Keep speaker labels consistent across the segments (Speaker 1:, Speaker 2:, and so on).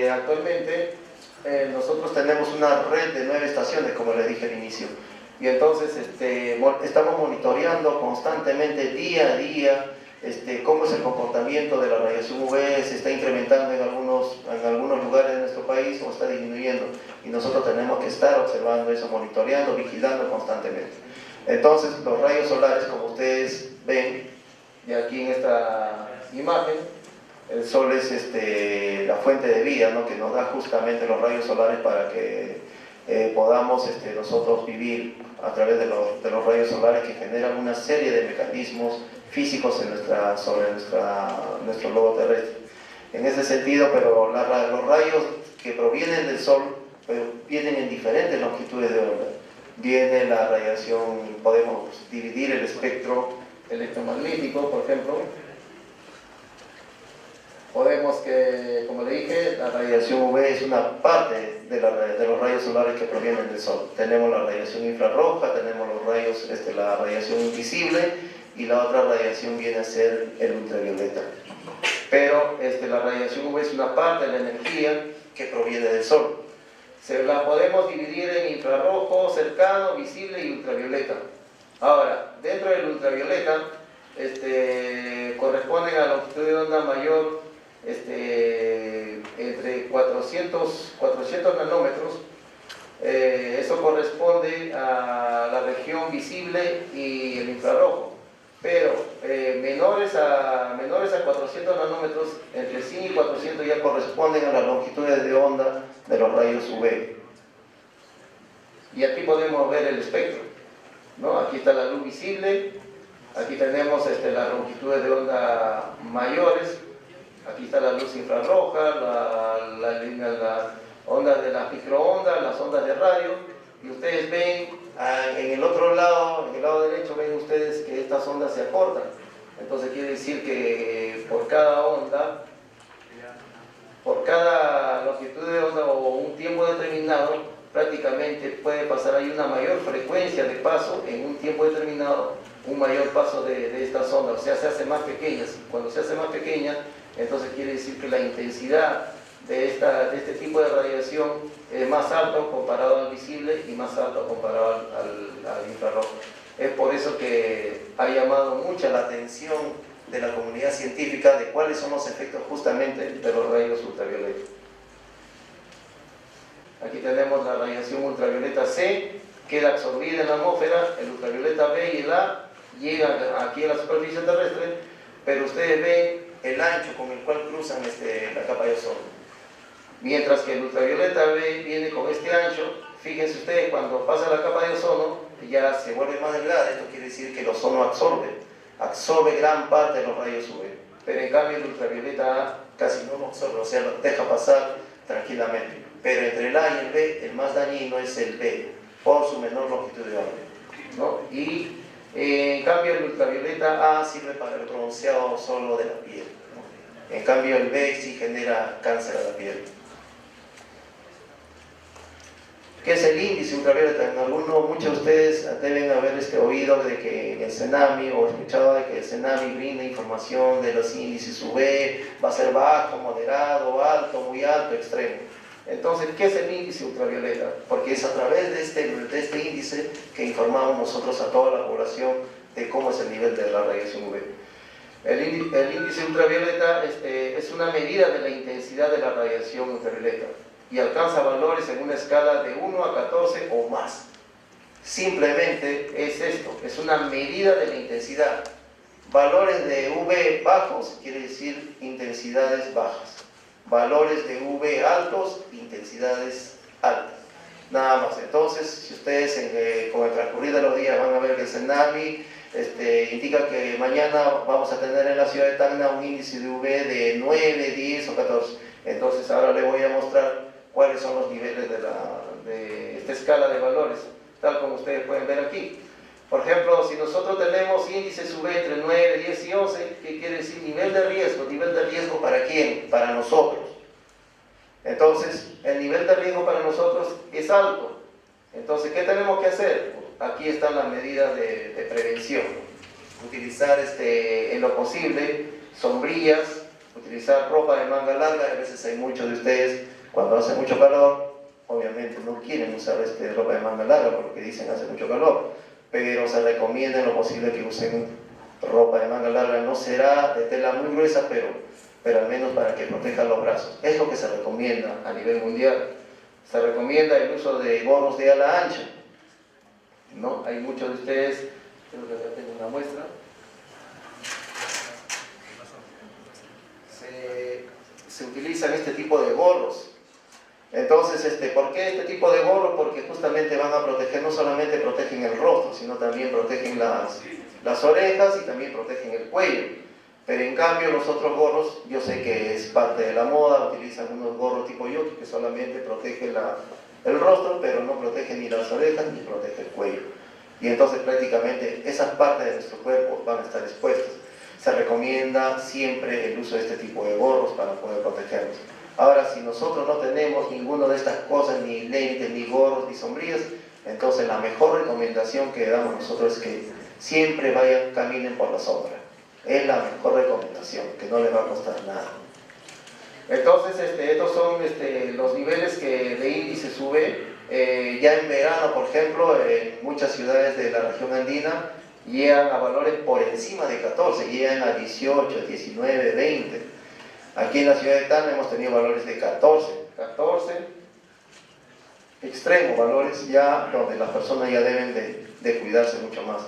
Speaker 1: actualmente nosotros tenemos una red de 9 estaciones, como les dije al inicio, y entonces estamos monitoreando constantemente, día a día, cómo es el comportamiento de la radiación UV, se está incrementando en algunos lugares de nuestro país o está disminuyendo, y nosotros tenemos que estar observando eso, monitoreando, vigilando constantemente. Entonces, los rayos solares, como ustedes ven, y aquí en esta imagen, el sol es la fuente de vida, ¿no?, que nos da justamente los rayos solares para que podamos nosotros vivir a través de los rayos solares, que generan una serie de mecanismos físicos sobre nuestro globo terrestre. En ese sentido, pero los rayos que provienen del sol vienen en diferentes longitudes de onda. Viene la radiación, podemos dividir el espectro electromagnético, por ejemplo. Podemos que, como le dije, la radiación UV es una parte de los rayos solares que provienen del sol. Tenemos la radiación infrarroja, tenemos los rayos, la radiación invisible, y la otra radiación viene a ser el ultravioleta. Pero la radiación UV es una parte de la energía que proviene del sol. Se la podemos dividir en infrarrojo, cercano, visible y ultravioleta. Ahora, dentro del ultravioleta corresponden a la longitud de onda mayor entre 400 nanómetros. Eso corresponde a la región visible y el infrarrojo. Pero menores a 400 nanómetros, entre 100 y 400 ya corresponden a las longitudes de onda de los rayos UV. Y aquí podemos ver el espectro, ¿no? Aquí está la luz visible, aquí tenemos las longitudes de onda mayores, aquí está la luz infrarroja, las ondas de las microondas, las ondas de radio, y ustedes ven en el otro lado, en el lado derecho, ven ustedes que estas ondas se acortan. Entonces quiere decir que por cada onda, por cada longitud de onda o un tiempo determinado, prácticamente puede pasar ahí una mayor frecuencia de paso en un tiempo determinado, un mayor paso de estas ondas, o sea, se hace más pequeñas. Cuando se hace más pequeña, entonces quiere decir que la intensidad de este tipo de radiación es más alto comparado al visible y más alto comparado al infrarrojo. Es por eso que ha llamado mucha la atención de la comunidad científica de cuáles son los efectos justamente de los rayos ultravioleta. Aquí tenemos la radiación ultravioleta C, queda absorbida en la atmósfera, el ultravioleta B y el A llegan aquí a la superficie terrestre, pero ustedes ven el ancho con el cual cruzan la capa de ozono. Mientras que el ultravioleta B viene con este ancho, fíjense ustedes, cuando pasa la capa de ozono, ya se vuelve más delgada. Esto quiere decir que el ozono absorbe gran parte de los rayos UV. Pero en cambio el ultravioleta A casi no lo absorbe, o sea, lo deja pasar tranquilamente. Pero entre el A y el B, el más dañino es el B, por su menor longitud de onda, ¿no? Y en cambio el ultravioleta A sirve para el bronceado solo de la piel, ¿no? En cambio el B sí genera cáncer a la piel. ¿Qué es el índice ultravioleta? Muchos de ustedes deben haber oído de que el CENAMI, o escuchado de que el CENAMI brinda información de los índices UV, va a ser bajo, moderado, alto, muy alto, extremo. Entonces, ¿qué es el índice ultravioleta? Porque es a través de este índice que informamos nosotros a toda la población de cómo es el nivel de la radiación UV. El índice ultravioleta es una medida de la intensidad de la radiación ultravioleta y alcanza valores en una escala de 1 a 14 o más. Simplemente es esto, es una medida de la intensidad. Valores de UV bajos quiere decir intensidades bajas. Valores de UV altos, intensidades altas. Nada más. Entonces, si ustedes con el transcurrir de los días van a ver que el CENAMI indica que mañana vamos a tener en la ciudad de Tacna un índice de UV de 9, 10 o 14. Entonces ahora les voy a mostrar cuáles son los niveles de esta escala de valores, tal como ustedes pueden ver aquí. Por ejemplo, si nosotros tenemos índices UV entre 9, 10 y 11, ¿qué quiere decir? Nivel de riesgo. ¿Nivel de riesgo para quién? Para nosotros. Entonces, el nivel de riesgo para nosotros es alto. Entonces, ¿qué tenemos que hacer? Aquí están las medidas de prevención. Utilizar en lo posible sombrillas, utilizar ropa de manga larga. A veces hay muchos de ustedes Cuando hace mucho calor, obviamente no quieren usar ropa de manga larga porque dicen hace mucho calor, pero se recomienda en lo posible que usen ropa de manga larga. No será de tela muy gruesa, pero al menos para que proteja los brazos. Es lo que se recomienda a nivel mundial. Se recomienda el uso de gorros de ala ancha, ¿no? Hay muchos de ustedes, creo que acá tengo una muestra. Se utilizan este tipo de gorros. Entonces, ¿por qué este tipo de gorros? Porque justamente van a proteger, no solamente protegen el rostro, sino también protegen las orejas y también protegen el cuello. Pero en cambio los otros gorros, yo sé que es parte de la moda, utilizan unos gorros tipo yoki que solamente protegen el rostro, pero no protegen ni las orejas ni protege el cuello. Y entonces prácticamente esas partes de nuestro cuerpo van a estar expuestas. Se recomienda siempre el uso de este tipo de gorros para poder protegernos. Ahora, si nosotros no tenemos ninguna de estas cosas, ni lentes, ni gorros, ni sombrillas, entonces la mejor recomendación que damos nosotros es que siempre vayan, caminen por la sombra. Es la mejor recomendación, que no les va a costar nada. Entonces, estos son los niveles de índice UV. Ya en verano, por ejemplo, en muchas ciudades de la región andina, llegan a valores por encima de 14, llegan a 18, 19, 20. Aquí en la ciudad de Tacna hemos tenido valores de 14, extremos, valores ya donde las personas ya deben de cuidarse mucho más.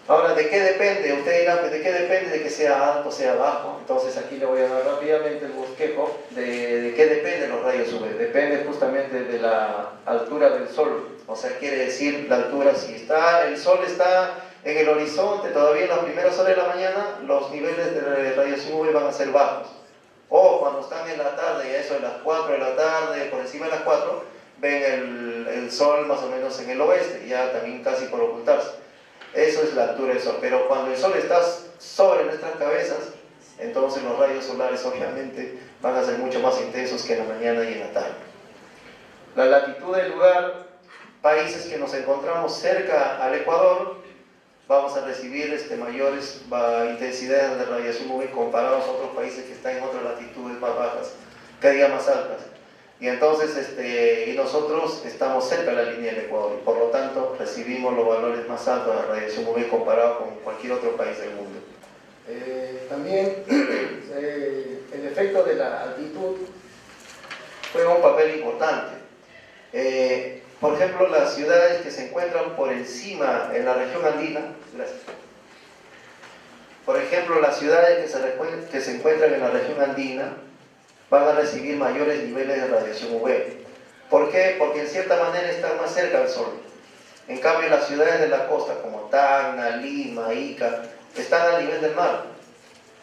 Speaker 1: Ahora, ¿de qué depende? Usted dirá, ¿de qué depende de que sea alto o sea bajo? Entonces aquí le voy a dar rápidamente el bosquejo de qué dependen los rayos UV. Depende justamente de la altura del sol. O sea, quiere decir la altura, si el sol está en el horizonte, todavía en las primeras horas de la mañana, los niveles de radiación UV van a ser bajos. O cuando están en la tarde, y eso de las 4 de la tarde, por encima de las 4, ven el sol más o menos en el oeste, ya también casi por ocultarse. Eso es la altura del sol. Pero cuando el sol está sobre nuestras cabezas, entonces los rayos solares obviamente van a ser mucho más intensos que en la mañana y en la tarde. La latitud del lugar, países que nos encontramos cerca al Ecuador, vamos a recibir mayores intensidades de radiación UV comparados a otros países que están en otras latitudes más bajas, que digan más altas. Y entonces, y nosotros estamos cerca de la línea del Ecuador, y por lo tanto recibimos los valores más altos de radiación UV comparado con cualquier otro país del mundo. También el efecto de la altitud juega un papel importante. Por ejemplo, las ciudades que se encuentran por encima en la región andina, por ejemplo, las ciudades que se encuentran en la región andina van a recibir mayores niveles de radiación UV. ¿Por qué? Porque en cierta manera están más cerca del sol. En cambio, las ciudades de la costa, como Tacna, Lima, Ica, están al nivel del mar.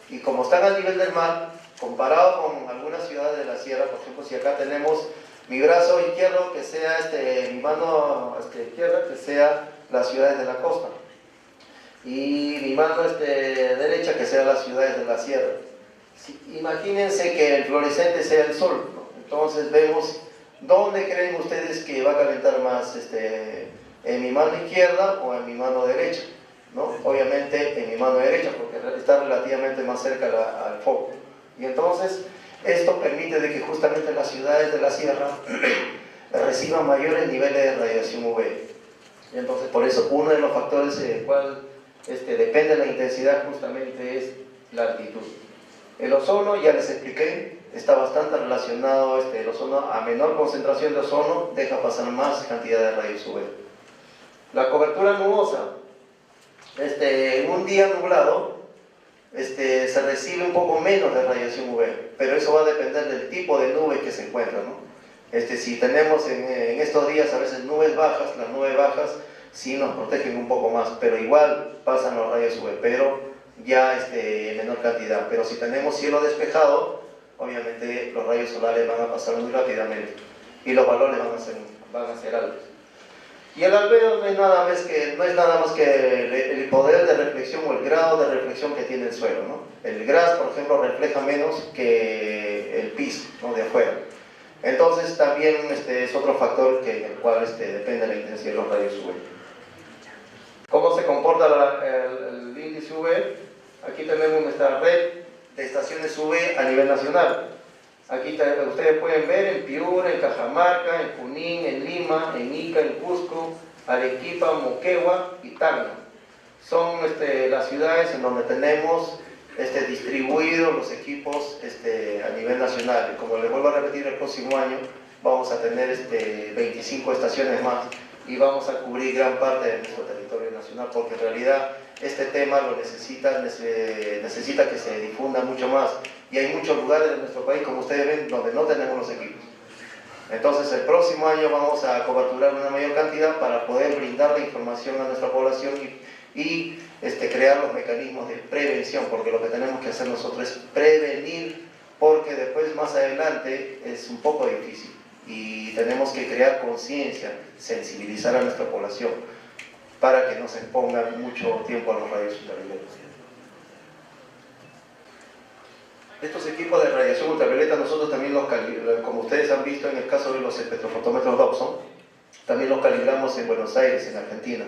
Speaker 1: Y como están al nivel del mar, comparado con algunas ciudades de la sierra, por ejemplo, si acá tenemos mi brazo izquierdo, que sea mi mano izquierda, que sea las ciudades de la costa, y mi mano derecha, que sea las ciudades de la sierra. Imagínense que el fluorescente sea el sol, ¿no? Entonces vemos dónde creen ustedes que va a calentar más, en mi mano izquierda o en mi mano derecha, ¿no? Obviamente en mi mano derecha, porque está relativamente más cerca al foco. Y entonces esto permite de que justamente las ciudades de la sierra reciban mayores niveles de radiación UV. Y entonces por eso uno de los factores del cual depende de la intensidad justamente es la altitud. El ozono, ya les expliqué, está bastante relacionado. El ozono, a menor concentración de ozono, deja pasar más cantidad de rayos UV. La cobertura nubosa, en un día nublado, se recibe un poco menos de radiación UV, pero eso va a depender del tipo de nube que se encuentra, ¿no? Si tenemos en estos días a veces nubes bajas, las nubes bajas sí nos protegen un poco más, pero igual pasan los rayos UV, pero ya en menor cantidad. Pero si tenemos cielo despejado, obviamente los rayos solares van a pasar muy rápidamente y los valores van a ser altos. Y el albedo no es nada más que el poder de reflexión o el grado de reflexión que tiene el suelo, ¿no? El gras, por ejemplo, refleja menos que el piso, ¿no?, de afuera. Entonces también es otro factor en el cual depende de la intensidad de los rayos UV. ¿Cómo se comporta el índice UV? Aquí tenemos nuestra red de estaciones UV a nivel nacional. Aquí ustedes pueden ver en Piura, en Cajamarca, en Junín, en Lima, en Ica, en Cusco, Arequipa, Moquegua y Tacna. Son las ciudades en donde tenemos distribuidos los equipos a nivel nacional. Y como les vuelvo a repetir, el próximo año vamos a tener 25 estaciones más y vamos a cubrir gran parte de nuestro territorio nacional, porque en realidad este tema lo necesita que se difunda mucho más. Y hay muchos lugares de nuestro país, como ustedes ven, donde no tenemos los equipos. Entonces el próximo año vamos a coberturar una mayor cantidad para poder brindar la información a nuestra población y crear los mecanismos de prevención, porque lo que tenemos que hacer nosotros es prevenir, porque después más adelante es un poco difícil y tenemos que crear conciencia, sensibilizar a nuestra población para que no se expongan mucho tiempo a los rayos ultravioletas. Estos equipos de radiación ultravioleta nosotros también los calibramos, como ustedes han visto en el caso de los espectrofotómetros Dobson, también los calibramos en Buenos Aires, en Argentina.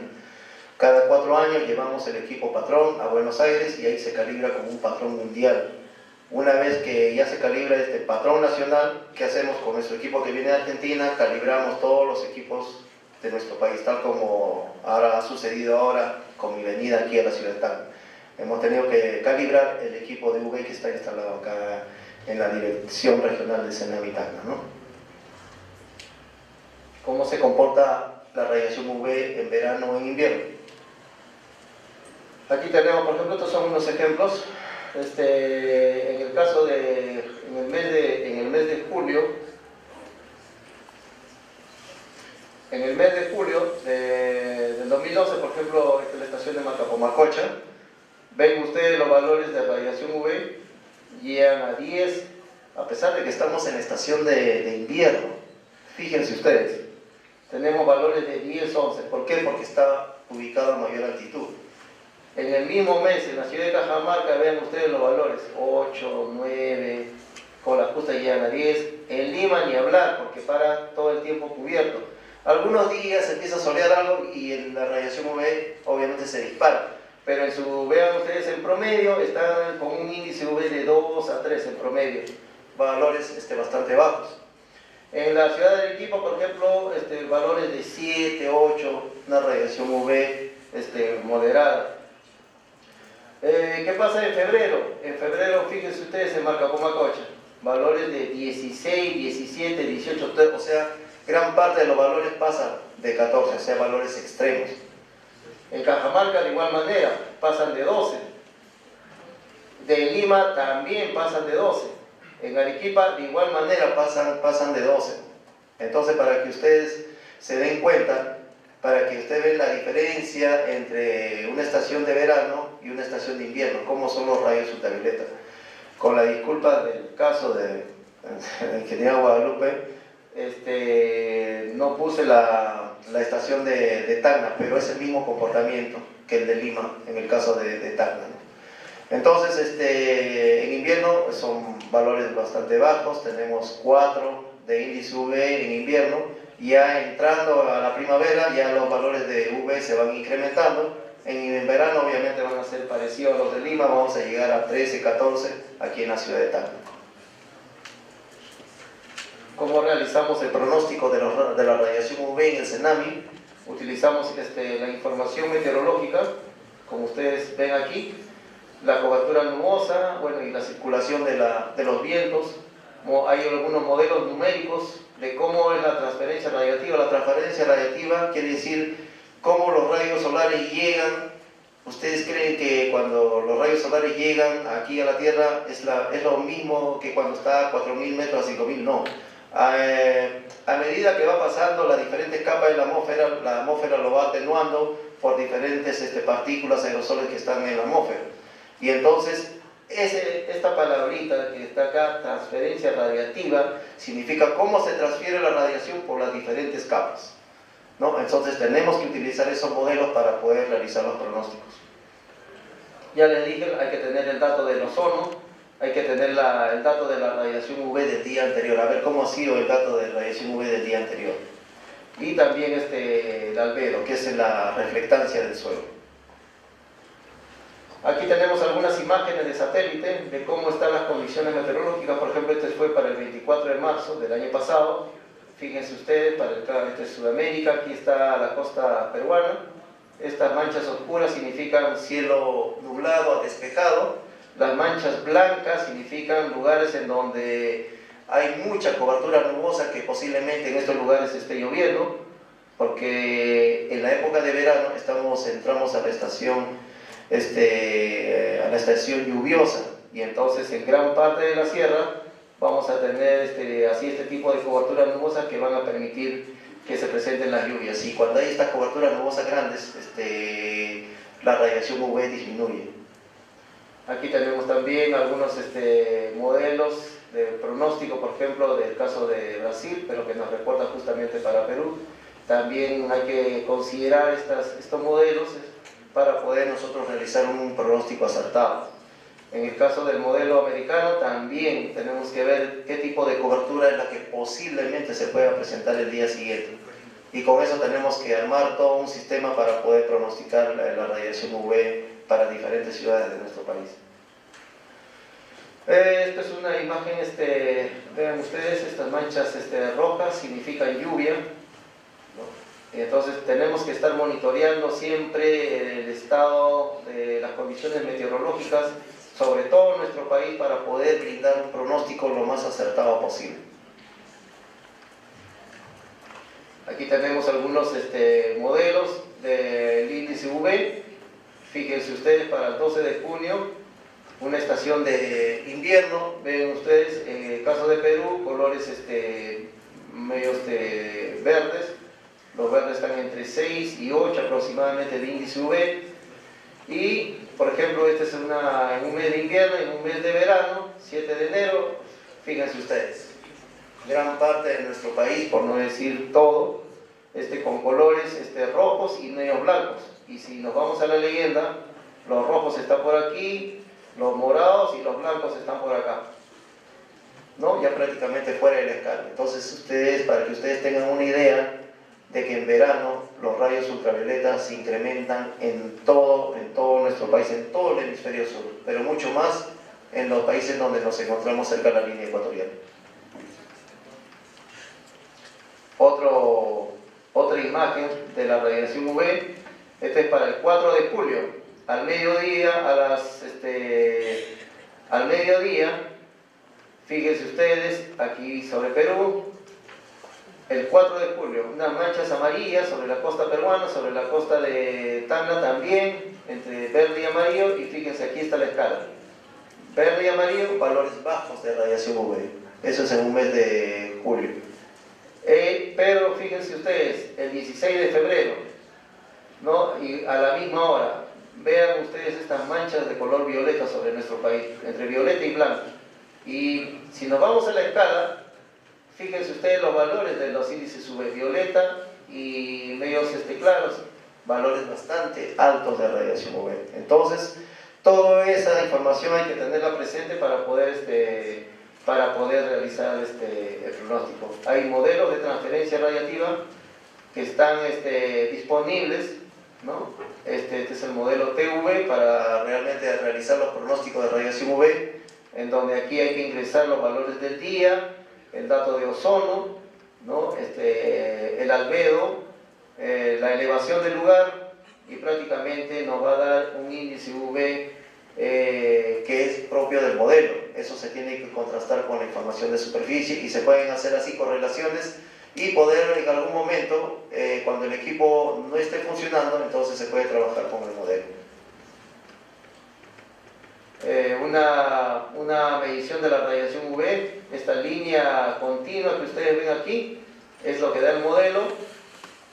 Speaker 1: Cada 4 años llevamos el equipo patrón a Buenos Aires y ahí se calibra como un patrón mundial. Una vez que ya se calibra este patrón nacional, ¿qué hacemos con nuestro equipo que viene de Argentina? Calibramos todos los equipos de nuestro país, tal como ha sucedido ahora con mi venida aquí a la ciudad de Tacna. Hemos tenido que calibrar el equipo de UV que está instalado acá en la Dirección Regional de Senami Tacna, ¿no? ¿Cómo se comporta la radiación UV en verano o en invierno? Aquí tenemos, por ejemplo, estos son unos ejemplos. En el caso de, en el mes de julio, del 2012, por ejemplo, esta es la estación de Macapomacocha. Ven ustedes los valores de radiación UV, llegan a 10, a pesar de que estamos en estación de invierno. Fíjense ustedes, tenemos valores de 10, 11. ¿Por qué? Porque está ubicado a mayor altitud. En el mismo mes, en la ciudad de Cajamarca, vean ustedes los valores, 8, 9, con las justas llegan a 10. En Lima ni hablar, porque para todo el tiempo cubierto. Algunos días empieza a solear algo y la radiación UV obviamente se dispara. Pero vean ustedes, en promedio están con un índice UV de 2 a 3 en promedio, valores bastante bajos. En la ciudad de Arequipa, por ejemplo, valores de 7, 8, una radiación UV moderada. ¿Qué pasa en febrero? En febrero, fíjense ustedes, en Macapomacocha, valores de 16, 17, 18, o sea, gran parte de los valores pasan de 14, o sea, valores extremos. En Cajamarca de igual manera, pasan de 12. De Lima también pasan de 12. En Arequipa de igual manera pasan de 12. Entonces, para que ustedes se den cuenta, para que ustedes vean la diferencia entre una estación de verano y una estación de invierno, cómo son los rayos ultravioleta. Con la disculpa del caso de la ingeniera Guadalupe, no puse la estación de Tacna, pero es el mismo comportamiento que el de Lima en el caso de Tacna, ¿no? Entonces, en invierno son valores bastante bajos, tenemos 4 de índice UV en invierno. Ya entrando a la primavera, ya los valores de UV se van incrementando. En verano obviamente van a ser parecidos a los de Lima, vamos a llegar a 13, 14 aquí en la ciudad de Tacna. ¿Cómo realizamos el pronóstico de la radiación UV en el Senami? Utilizamos la información meteorológica, como ustedes ven aquí, la cobertura nubosa, bueno, y la circulación de los vientos. Hay algunos modelos numéricos de cómo es la transferencia radiativa. La transferencia radiativa quiere decir cómo los rayos solares llegan. ¿Ustedes creen que cuando los rayos solares llegan aquí a la Tierra es lo mismo que cuando está a 4.000 metros a 5.000? No. A medida que va pasando las diferentes capas de la atmósfera lo va atenuando por diferentes partículas, aerosoles que están en la atmósfera. Y entonces, esta palabrita que está acá, transferencia radiativa, significa cómo se transfiere la radiación por las diferentes capas, ¿no? Entonces tenemos que utilizar esos modelos para poder realizar los pronósticos. Ya les dije, hay que tener el dato del ozono, hay que tener el dato de la radiación UV del día anterior, a ver cómo ha sido el dato de radiación UV del día anterior. Y también el albedo, que es la reflectancia del suelo. Aquí tenemos algunas imágenes de satélite de cómo están las condiciones meteorológicas. Por ejemplo, este fue para el 24 de marzo del año pasado. Fíjense ustedes, para este es Sudamérica, aquí está la costa peruana. Estas manchas oscuras significan cielo nublado a despejado. Las manchas blancas significan lugares en donde hay mucha cobertura nubosa, que posiblemente en estos lugares esté lloviendo, porque en la época de verano entramos a la estación lluviosa, y entonces en gran parte de la sierra vamos a tener este tipo de cobertura nubosa que van a permitir que se presenten las lluvias. Y cuando hay estas coberturas nubosas grandes, la radiación UV disminuye. Aquí tenemos también algunos modelos de pronóstico, por ejemplo, del caso de Brasil, pero que nos reporta justamente para Perú. También hay que considerar estos modelos para poder nosotros realizar un pronóstico acertado. En el caso del modelo americano también tenemos que ver qué tipo de cobertura es la que posiblemente se pueda presentar el día siguiente. Y con eso tenemos que armar todo un sistema para poder pronosticar la radiación UV para diferentes ciudades de nuestro país. Esta es una imagen, vean ustedes, estas manchas rojas significan lluvia, ¿no? Entonces tenemos que estar monitoreando siempre el estado de las condiciones meteorológicas, sobre todo en nuestro país, para poder brindar un pronóstico lo más acertado posible. Aquí tenemos algunos modelos del índice UV. Fíjense ustedes, para el 12 de junio, una estación de invierno. Ven ustedes, en el caso de Perú, colores medios verdes. Los verdes están entre 6 y 8 aproximadamente de índice UV. Y, por ejemplo, este es en un mes de invierno, en un mes de verano, 7 de enero. Fíjense ustedes, gran parte de nuestro país, por no decir todo, con colores rojos y medios blancos. Y si nos vamos a la leyenda, los rojos están por aquí, los morados y los blancos están por acá, ¿no? Ya prácticamente fuera de la escala. Entonces para que ustedes tengan una idea de que en verano los rayos ultravioletas se incrementan en todo nuestro país, en todo el hemisferio sur, pero mucho más en los países donde nos encontramos cerca de la línea ecuatorial. Otra imagen de la radiación UV. Este es para el 4 de julio, al mediodía, al mediodía, fíjense ustedes, aquí sobre Perú, el 4 de julio, unas manchas amarillas sobre la costa peruana, sobre la costa de Tacna también, entre verde y amarillo, y fíjense, aquí está la escala. Verde y amarillo, valores bajos de radiación UV. Eso es en un mes de julio. Pero fíjense ustedes, el 16 de febrero, ¿no? Y a la misma hora, vean ustedes estas manchas de color violeta sobre nuestro país, entre violeta y blanco. Y si nos vamos a la escala, fíjense ustedes los valores de los índices UV, violeta y medios claros, valores bastante altos de radiación UV. Entonces, toda esa información hay que tenerla presente para poder realizar el pronóstico. Hay modelos de transferencia radiativa que están disponibles, ¿no? Este es el modelo TV para realmente realizar los pronósticos de radiación UV, en donde aquí hay que ingresar los valores del día, el dato de ozono, ¿no? El albedo, la elevación del lugar, y prácticamente nos va a dar un índice UV que es propio del modelo. Eso se tiene que contrastar con la información de superficie, y se pueden hacer así correlaciones y poder en algún momento, cuando el equipo no esté funcionando, entonces se puede trabajar con el modelo. Una medición de la radiación UV, esta línea continua que ustedes ven aquí, es lo que da el modelo,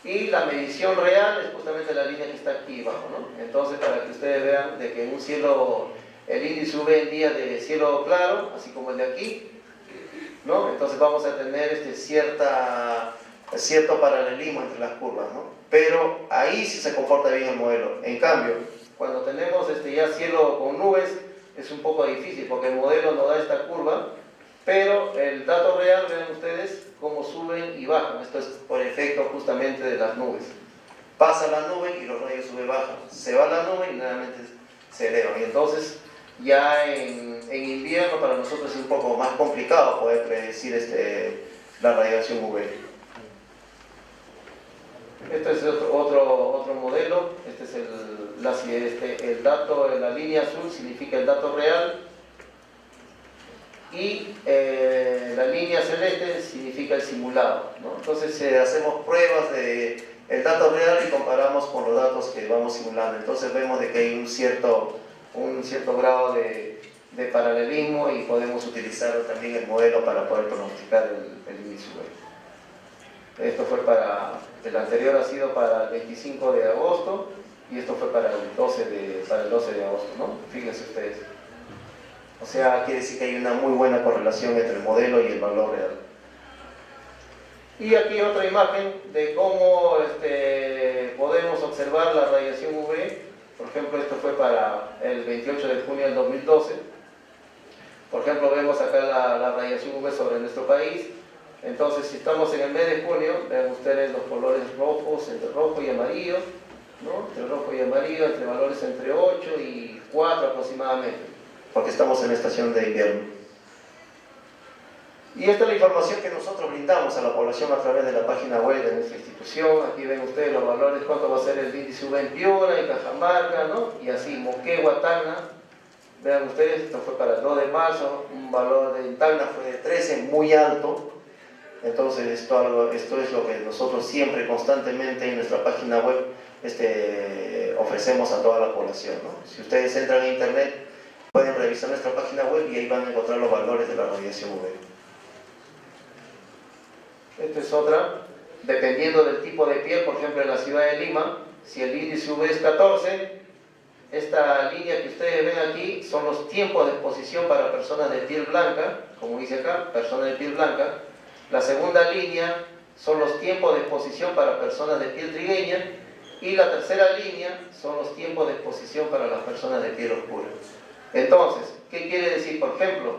Speaker 1: y la medición real es justamente la línea que está aquí abajo, ¿no? Entonces, para que ustedes vean de que en un cielo, el índice UV en días de cielo claro, así como el de aquí, ¿no? Entonces vamos a tener cierto paralelismo entre las curvas, ¿no? Pero ahí sí se comporta bien el modelo. En cambio, cuando tenemos ya cielo con nubes, es un poco difícil, porque el modelo nos da esta curva, pero el dato real, vean ustedes cómo suben y bajan. Esto es por efecto justamente de las nubes. Pasa la nube y los rayos UV bajan. Se va la nube y nuevamente se elevan. Y entonces ya en invierno para nosotros es un poco más complicado poder predecir la radiación UV. Este es otro modelo. Este es el dato, la línea azul significa el dato real y la línea celeste significa el simulado, ¿no? Entonces hacemos pruebas del dato real y comparamos con los datos que vamos simulando. Entonces vemos de que hay un cierto grado de paralelismo y podemos utilizar también el modelo para poder pronosticar el índice UV. Esto fue el anterior ha sido para el 25 de agosto y esto fue para el 12 de agosto, ¿no? Fíjense ustedes. O sea, quiere decir que hay una muy buena correlación entre el modelo y el valor real. Y aquí otra imagen de cómo podemos observar la radiación UV. Por ejemplo, esto fue para el 28 de junio del 2012. Por ejemplo, vemos acá la radiación UV sobre nuestro país. Entonces, si estamos en el mes de junio, vean ustedes los colores rojos, entre rojo y amarillo, ¿no? Entre rojo y amarillo, entre valores entre 8 y 4 aproximadamente, porque estamos en la estación de invierno. Y esta es la información que nosotros brindamos a la población a través de la página web de nuestra institución. Aquí ven ustedes los valores, cuánto va a ser el índice UV en Piura, en Cajamarca, ¿no? Y así, Moquegua, Tacna. Vean ustedes, esto fue para el 2 de marzo, un valor de Tacna fue de 13, muy alto. Entonces esto es lo que nosotros siempre, constantemente en nuestra página web ofrecemos a toda la población, ¿no? Si ustedes entran a internet, pueden revisar nuestra página web y ahí van a encontrar los valores de la radiación UV. Esta es otra, dependiendo del tipo de piel. Por ejemplo, en la ciudad de Lima, si el índice UV es 14, esta línea que ustedes ven aquí son los tiempos de exposición para personas de piel blanca, como dice acá, personas de piel blanca. La segunda línea son los tiempos de exposición para personas de piel trigueña y la tercera línea son los tiempos de exposición para las personas de piel oscura. Entonces, ¿qué quiere decir? Por ejemplo,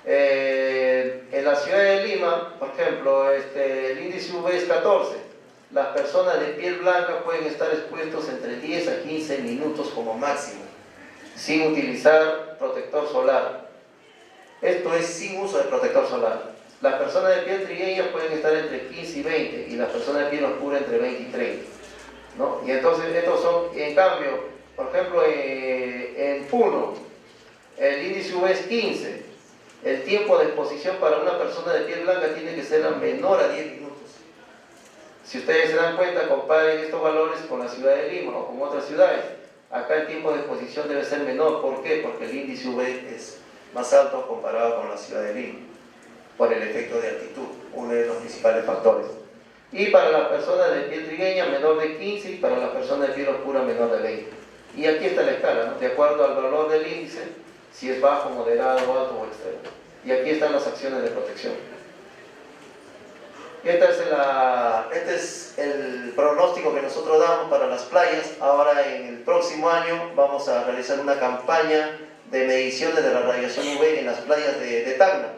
Speaker 1: en la ciudad de Lima, por ejemplo, el índice UV es 14. Las personas de piel blanca pueden estar expuestos entre 10 a 15 minutos como máximo, sin utilizar protector solar. Esto es sin uso de protector solar. Las personas de piel trigueña pueden estar entre 15 y 20 y las personas de piel oscura entre 20 y 30, ¿no? Y entonces estos son, en cambio, por ejemplo, en Puno, el índice UV es 15. El tiempo de exposición para una persona de piel blanca tiene que ser menor a 10 minutos. Si ustedes se dan cuenta, comparen estos valores con la ciudad de Lima o con otras ciudades. Acá el tiempo de exposición debe ser menor. ¿Por qué? Porque el índice UV es más alto comparado con la ciudad de Lima, por el efecto de altitud, uno de los principales factores. Y para las personas de piel trigueña, menor de 15, y para las personas de piel oscura, menor de 20. Y aquí está la escala, ¿no? De acuerdo al valor del índice, si es bajo, moderado, alto o extremo. Y aquí están las acciones de protección. Este es el pronóstico que nosotros damos para las playas. Ahora en el próximo año vamos a realizar una campaña de mediciones de la radiación UV en las playas de Tacna.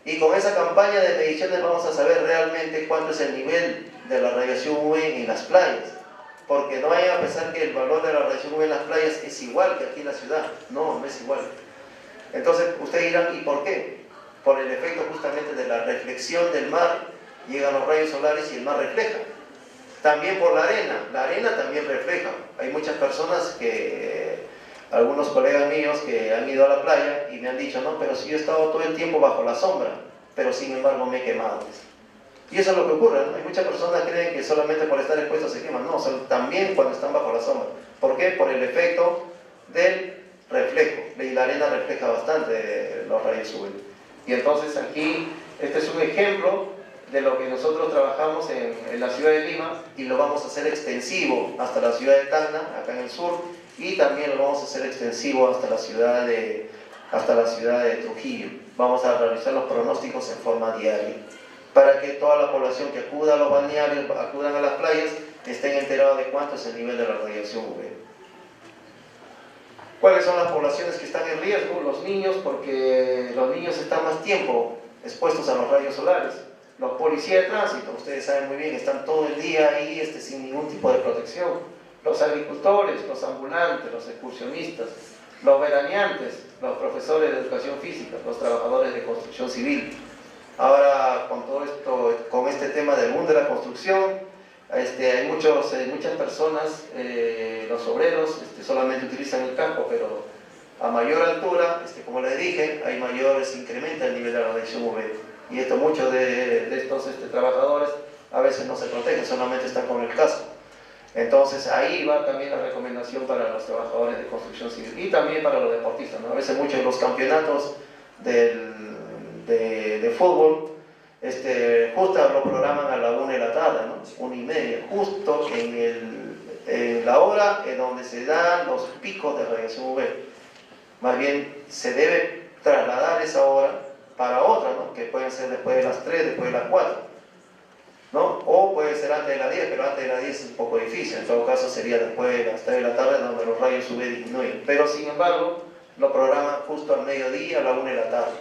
Speaker 1: Y con esa campaña de mediciones vamos a saber realmente cuánto es el nivel de la radiación UV en las playas. Porque no vayan a pensar que el valor de la radiación UV en las playas es igual que aquí en la ciudad. No, no es igual. Entonces ustedes dirán, ¿y por qué? Por el efecto justamente de la reflexión del mar, llegan los rayos solares y el mar refleja. También por la arena también refleja. Hay muchas personas algunos colegas míos que han ido a la playa y me han dicho, no, pero si yo he estado todo el tiempo bajo la sombra, pero sin embargo me he quemado. Y eso es lo que ocurre, ¿no? Hay muchas personas que creen que solamente por estar expuestos se queman. No, también cuando están bajo la sombra. ¿Por qué? Por el efecto del reflejo. Y la arena refleja bastante los rayos UV. Y entonces aquí, este es un ejemplo de lo que nosotros trabajamos en la ciudad de Lima y lo vamos a hacer extensivo hasta la ciudad de Tacna, acá en el sur, y también lo vamos a hacer extensivo hasta la ciudad de Trujillo. Vamos a realizar los pronósticos en forma diaria para que toda la población que acuda a los balnearios, acudan a las playas, estén enterados de cuánto es el nivel de la radiación UV. ¿Cuáles son las poblaciones que están en riesgo? Los niños, porque los niños están más tiempo expuestos a los rayos solares. Los policías de tránsito, ustedes saben muy bien, están todo el día ahí sin ningún tipo de protección. los agricultores, los ambulantes, los excursionistas, los veraneantes, los profesores de educación física, los trabajadores de construcción civil. Ahora, con todo esto, con este tema del mundo de la construcción, hay muchas personas, los obreros, solamente utilizan el campo, pero a mayor altura, como les dije, hay mayores incrementa el nivel de la radiación UV. Y muchos de estos trabajadores a veces no se protegen, solamente están con el casco. Entonces ahí va también la recomendación para los trabajadores de construcción civil y también para los deportistas, ¿no? A veces muchos de los campeonatos de fútbol justo lo programan a la 1 de la tarde, ¿no? 1:30, justo en la hora en donde se dan los picos de radiación UV. Más bien se debe trasladar esa hora para otra, ¿no? Que pueden ser después de las 3, después de las 4. ¿No? O puede ser antes de las 10, pero antes de las 10 es un poco difícil. En todo caso sería después de las 3 de la tarde donde los rayos UV disminuyen. Pero sin embargo, lo programan justo al mediodía, a la 1 de la tarde,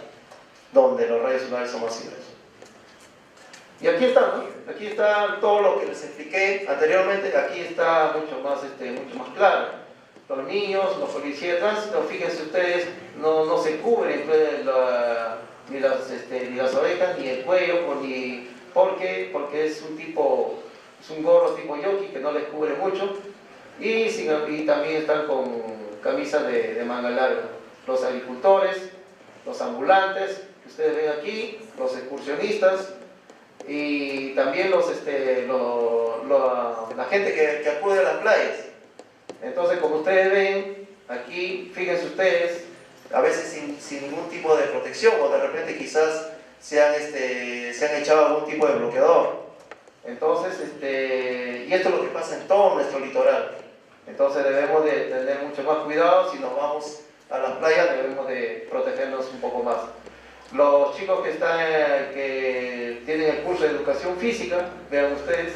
Speaker 1: donde los rayos solares son más severos. Y aquí está, ¿no? Aquí está todo lo que les expliqué anteriormente. Aquí está mucho más claro. Los niños, los policías, fíjense ustedes, no se cubren ni las orejas, ni el cuello, porque es un gorro tipo yoki que no les cubre mucho y también están con camisas de manga larga. Los agricultores, los ambulantes que ustedes ven aquí, los excursionistas y también la gente que acude a las playas. Entonces, como ustedes ven aquí, fíjense ustedes, a veces sin ningún tipo de protección o de repente quizás se han echado algún tipo de bloqueador. Entonces, y esto es lo que pasa en todo nuestro litoral. Entonces debemos de tener mucho más cuidado. Si nos vamos a las playas debemos de protegernos un poco más. Los chicos que tienen el curso de educación física, vean ustedes,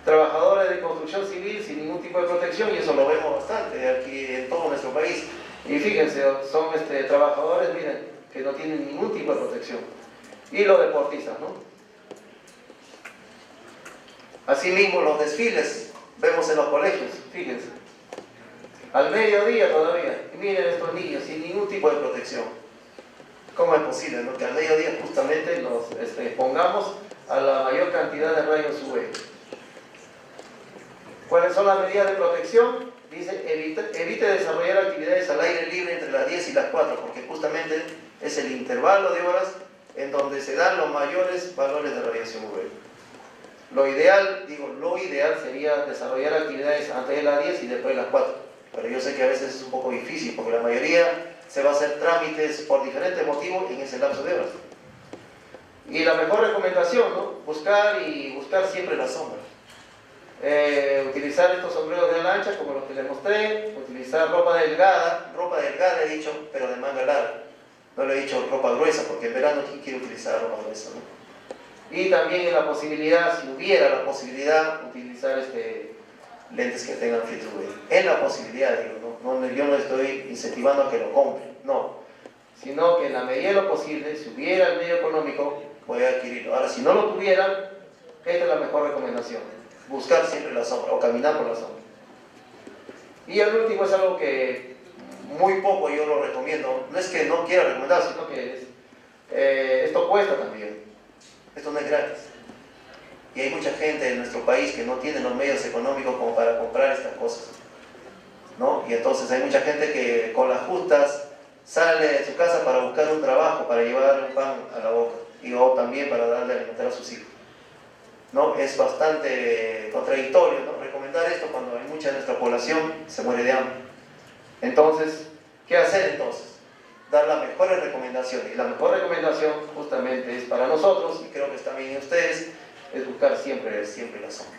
Speaker 1: trabajadores de construcción civil sin ningún tipo de protección, y eso lo vemos bastante aquí en todo nuestro país. Y fíjense, son trabajadores, miren, que no tienen ningún tipo de protección. Y los deportistas, ¿no? Asimismo, los desfiles, vemos en los colegios, fíjense. Al mediodía todavía, y miren estos niños sin ningún tipo de protección. ¿Cómo es posible, no? Que al mediodía justamente nos expongamos a la mayor cantidad de rayos UV? ¿Cuáles son las medidas de protección? Dice, evite desarrollar actividades al aire libre entre las 10 y las 4, porque justamente es el intervalo de horas en donde se dan los mayores valores de radiación UV. Lo ideal sería desarrollar actividades antes de las 10 y después de las 4. Pero yo sé que a veces es un poco difícil porque la mayoría se va a hacer trámites por diferentes motivos en ese lapso de horas. Y la mejor recomendación, ¿no? Buscar siempre la sombra. Utilizar estos sombreros de lancha como los que les mostré, utilizar ropa delgada he dicho, pero de manga larga. No le he dicho ropa gruesa, porque en verano ¿quién quiere utilizar ropa gruesa, ¿no? Y también si hubiera la posibilidad, utilizar lentes que tengan filtro UV. En la posibilidad, digo, yo no estoy incentivando a que lo compren, no. Sino que en la medida de lo posible, si hubiera el medio económico, puede adquirirlo. Ahora, si no lo tuviera, esta es la mejor recomendación. Buscar siempre la sombra, o caminar por la sombra. Y el último es algo que muy poco yo lo recomiendo. No es que no quiera recomendar, sino que esto cuesta también. Esto no es gratis. Y hay mucha gente en nuestro país que no tiene los medios económicos como para comprar estas cosas, ¿no? Y entonces hay mucha gente que con las justas sale de su casa para buscar un trabajo, para llevar un pan a la boca, o también para darle a alimentar a sus hijos, ¿no? Es bastante contradictorio, ¿no? Recomendar esto cuando hay mucha de nuestra población se muere de hambre. Entonces, ¿qué hacer entonces? Dar las mejores recomendaciones. Y la mejor recomendación justamente es para nosotros, y creo que está bien en ustedes, es buscar siempre la sombra.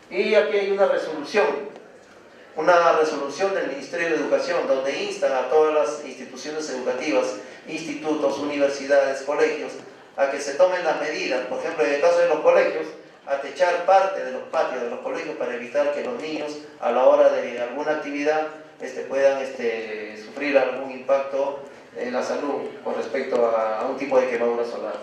Speaker 1: Y aquí hay una resolución del Ministerio de Educación, donde instan a todas las instituciones educativas, institutos, universidades, colegios, a que se tomen las medidas. Por ejemplo, en el caso de los colegios, a techar parte de los patios de los colegios para evitar que los niños, a la hora de alguna actividad, puedan sufrir algún impacto en la salud con respecto a un tipo de quemadura solar,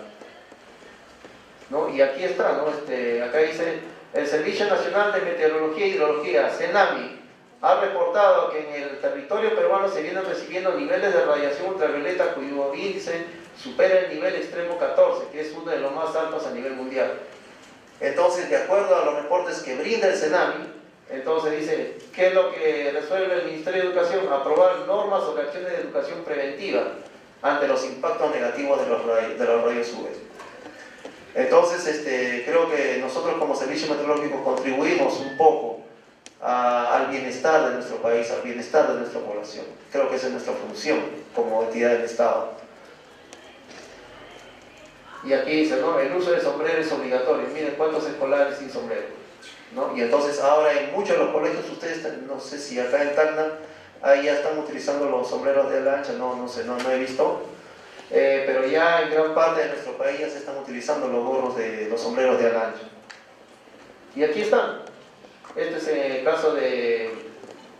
Speaker 1: ¿no? Y aquí está, ¿no? Acá dice El Servicio Nacional de Meteorología e Hidrología, CENAMI, ha reportado que en el territorio peruano se vienen recibiendo niveles de radiación ultravioleta cuyo índice supera el nivel extremo 14, que es uno de los más altos a nivel mundial. Entonces, de acuerdo a los reportes que brinda el CENAMI, entonces dice, ¿qué es lo que resuelve el Ministerio de Educación? Aprobar normas sobre acciones de educación preventiva ante los impactos negativos de los rayos UV. Entonces, creo que nosotros como Servicio Meteorológico contribuimos un poco al bienestar de nuestro país, al bienestar de nuestra población. Creo que esa es nuestra función como entidad del Estado. Y aquí dice, ¿no? El uso de sombrero es obligatorio. Miren cuántos escolares sin sombrero, ¿no? Y entonces ahora en muchos de los colegios, ustedes, no sé si acá en Tacna, ahí ya están utilizando los sombreros de ala ancha, no sé, no he visto. Pero ya en gran parte de nuestro país ya se están utilizando los gorros de los sombreros de ala ancha. Y aquí están. Este es en el caso de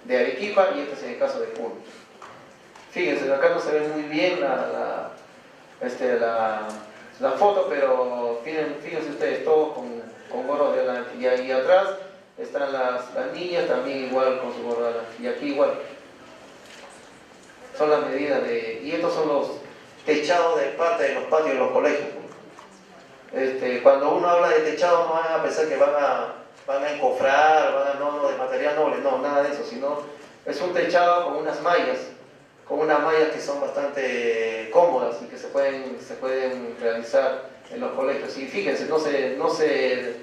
Speaker 1: Arequipa y este es en el caso de Puno. Fíjense, acá no se ve muy bien la foto, pero fíjense ustedes, todos con gorros de ala ancha. Y ahí atrás están las niñas también igual con su gorro de ala ancha. Y aquí igual. Son las medidas y estos son los techados de parte de los patios de los colegios. Cuando uno habla de techado, no van a pensar que van a encofrar, no, de material noble, no, nada de eso, sino es un techado con unas mallas que son bastante cómodas y que se pueden realizar en los colegios. Y fíjense, no se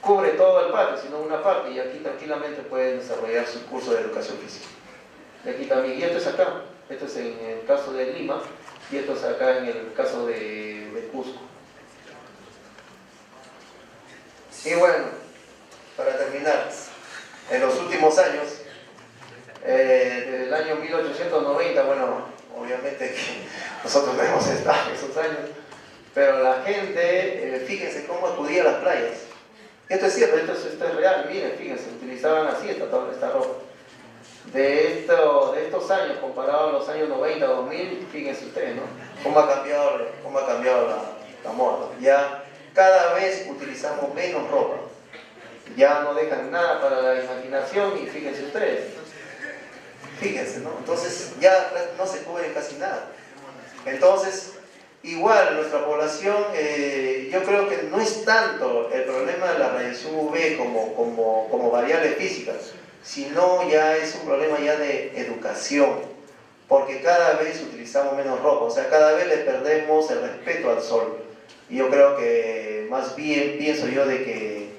Speaker 1: cubre todo el patio, sino una parte, y aquí tranquilamente pueden desarrollar su curso de educación física. Y aquí también, y esto es acá, esto es en el caso de Lima, y esto es acá en el caso de Cusco. Y bueno, para terminar, en los últimos años, desde el año 1890, bueno, obviamente que nosotros no hemos estado en esos años, pero la gente, fíjense cómo acudía a las playas. Esto es cierto, esto es real, miren, fíjense, utilizaban así esta ropa. De estos años, comparado a los años 90, 2000, fíjense ustedes, ¿no? ¿Cómo ha cambiado la moda? Ya cada vez utilizamos menos ropa. Ya no dejan nada para la imaginación y fíjense ustedes. Fíjense, ¿no? Entonces ya no se cubre casi nada. Entonces, igual nuestra población, yo creo que no es tanto el problema de la radiación UV como variable física, sino ya es un problema ya de educación, porque cada vez utilizamos menos ropa, o sea, cada vez le perdemos el respeto al sol. Y yo creo que más bien pienso yo de que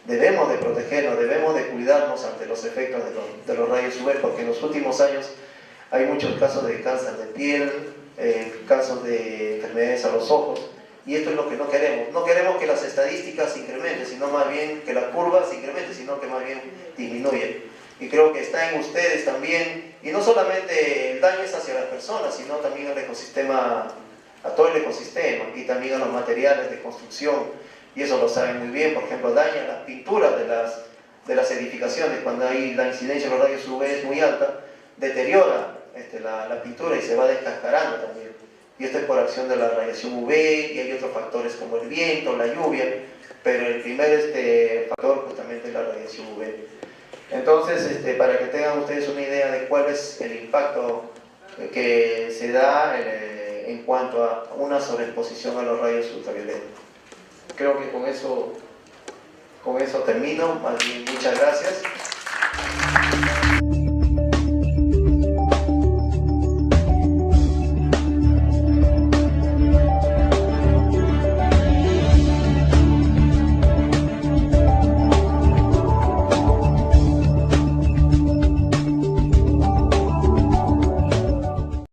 Speaker 1: debemos de protegernos, debemos de cuidarnos ante los efectos de los rayos UV, porque en los últimos años hay muchos casos de cáncer de piel, casos de enfermedades a los ojos, y esto es lo que no queremos. No queremos que las estadísticas se incrementen, sino más bien que la curva se incremente, sino que más bien disminuya. Y creo que está en ustedes también, y no solamente el daño es hacia las personas, sino también al ecosistema, a todo el ecosistema, y también a los materiales de construcción, y eso lo saben muy bien. Por ejemplo, daña las pinturas de las edificaciones. Cuando hay la incidencia de los rayos UV es muy alta, deteriora la pintura y se va descascarando también. Y esto es por acción de la radiación UV, y hay otros factores como el viento, la lluvia, pero el primer factor justamente es la radiación UV. Entonces, para que tengan ustedes una idea de cuál es el impacto que se da en cuanto a una sobreexposición a los rayos ultravioleta. Creo que con eso termino. Más bien, muchas gracias.